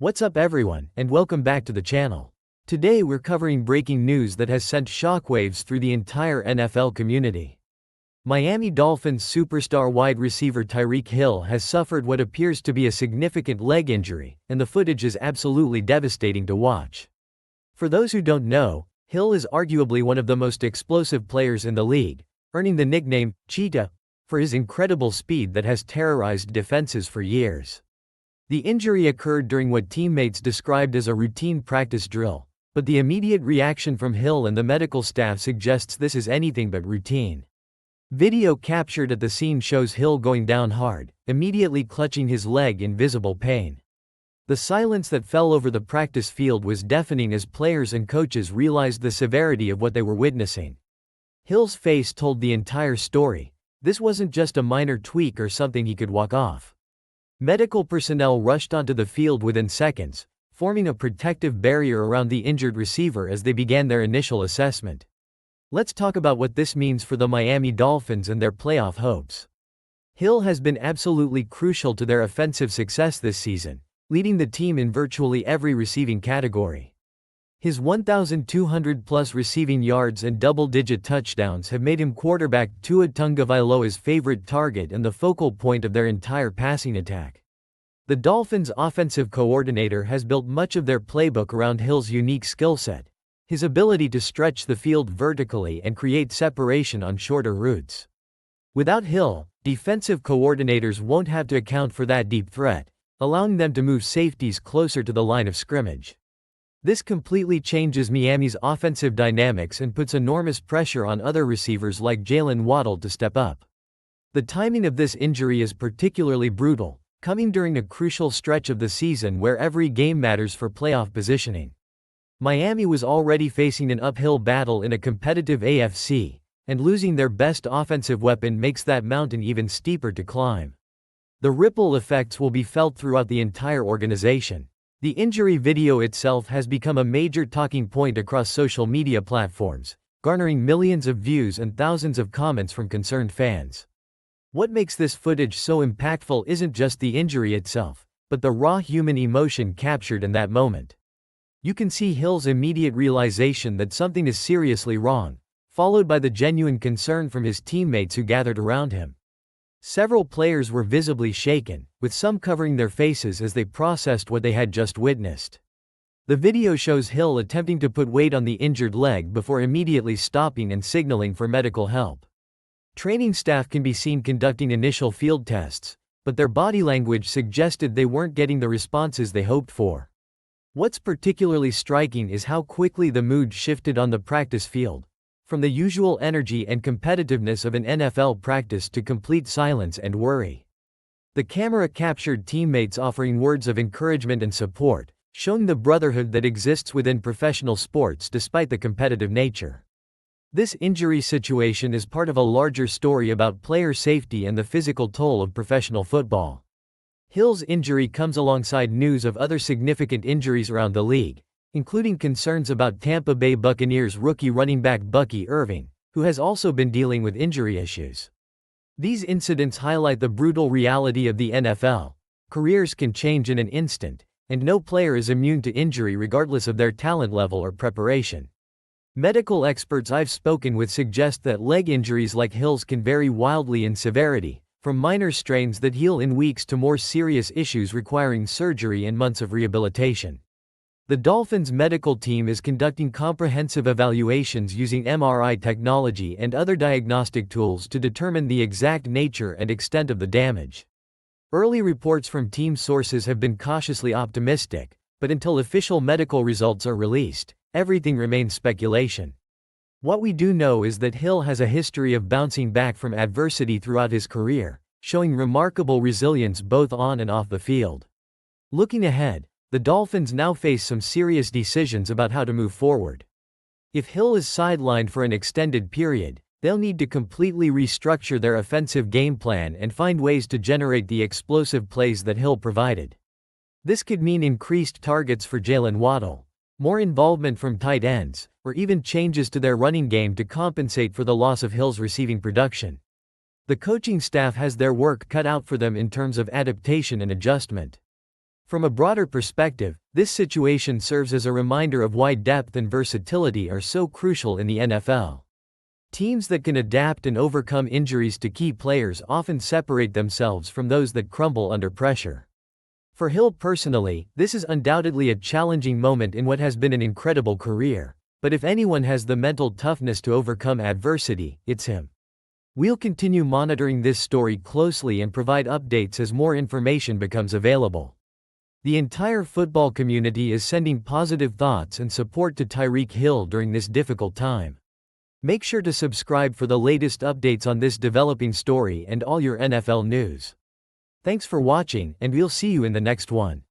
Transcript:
What's up everyone, and welcome back to the channel. Today we're covering breaking news that has sent shockwaves through the entire NFL community. Miami Dolphins superstar wide receiver Tyreek Hill has suffered what appears to be a significant leg injury, and the footage is absolutely devastating to watch. For those who don't know, Hill is arguably one of the most explosive players in the league, earning the nickname Cheetah for his incredible speed that has terrorized defenses for years. The injury occurred during what teammates described as a routine practice drill, but the immediate reaction from Hill and the medical staff suggests this is anything but routine. Video captured at the scene shows Hill going down hard, immediately clutching his leg in visible pain. The silence that fell over the practice field was deafening as players and coaches realized the severity of what they were witnessing. Hill's face told the entire story. This wasn't just a minor tweak or something he could walk off. Medical personnel rushed onto the field within seconds, forming a protective barrier around the injured receiver as they began their initial assessment. Let's talk about what this means for the Miami Dolphins and their playoff hopes. Hill has been absolutely crucial to their offensive success this season, leading the team in virtually every receiving category. His 1,200-plus receiving yards and double-digit touchdowns have made him quarterback Tua Tagovailoa's favorite target and the focal point of their entire passing attack. The Dolphins' offensive coordinator has built much of their playbook around Hill's unique skill set, his ability to stretch the field vertically and create separation on shorter routes. Without Hill, defensive coordinators won't have to account for that deep threat, allowing them to move safeties closer to the line of scrimmage. This completely changes Miami's offensive dynamics and puts enormous pressure on other receivers like Jalen Waddle to step up. The timing of this injury is particularly brutal, coming during a crucial stretch of the season where every game matters for playoff positioning. Miami was already facing an uphill battle in a competitive AFC, and losing their best offensive weapon makes that mountain even steeper to climb. The ripple effects will be felt throughout the entire organization. The injury video itself has become a major talking point across social media platforms, garnering millions of views and thousands of comments from concerned fans. What makes this footage so impactful isn't just the injury itself, but the raw human emotion captured in that moment. You can see Hill's immediate realization that something is seriously wrong, followed by the genuine concern from his teammates who gathered around him. Several players were visibly shaken, with some covering their faces as they processed what they had just witnessed. The video shows Hill attempting to put weight on the injured leg before immediately stopping and signaling for medical help. Training staff can be seen conducting initial field tests, but their body language suggested they weren't getting the responses they hoped for. What's particularly striking is how quickly the mood shifted on the practice field, from the usual energy and competitiveness of an NFL practice to complete silence and worry. The camera captured teammates offering words of encouragement and support, showing the brotherhood that exists within professional sports despite the competitive nature. This injury situation is part of a larger story about player safety and the physical toll of professional football. Hill's injury comes alongside news of other significant injuries around the league, including concerns about Tampa Bay Buccaneers rookie running back Bucky Irving, who has also been dealing with injury issues. These incidents highlight the brutal reality of the NFL. Careers can change in an instant, and no player is immune to injury regardless of their talent level or preparation. Medical experts I've spoken with suggest that leg injuries like Hill's can vary wildly in severity, from minor strains that heal in weeks to more serious issues requiring surgery and months of rehabilitation. The Dolphins' medical team is conducting comprehensive evaluations using MRI technology and other diagnostic tools to determine the exact nature and extent of the damage. Early reports from team sources have been cautiously optimistic, but until official medical results are released, everything remains speculation. What we do know is that Hill has a history of bouncing back from adversity throughout his career, showing remarkable resilience both on and off the field. Looking ahead, the Dolphins now face some serious decisions about how to move forward. If Hill is sidelined for an extended period, they'll need to completely restructure their offensive game plan and find ways to generate the explosive plays that Hill provided. This could mean increased targets for Jalen Waddle, more involvement from tight ends, or even changes to their running game to compensate for the loss of Hill's receiving production. The coaching staff has their work cut out for them in terms of adaptation and adjustment. From a broader perspective, this situation serves as a reminder of why depth and versatility are so crucial in the NFL. Teams that can adapt and overcome injuries to key players often separate themselves from those that crumble under pressure. For Hill personally, this is undoubtedly a challenging moment in what has been an incredible career. But if anyone has the mental toughness to overcome adversity, it's him. We'll continue monitoring this story closely and provide updates as more information becomes available. The entire football community is sending positive thoughts and support to Tyreek Hill during this difficult time. Make sure to subscribe for the latest updates on this developing story and all your NFL news. Thanks for watching, and we'll see you in the next one.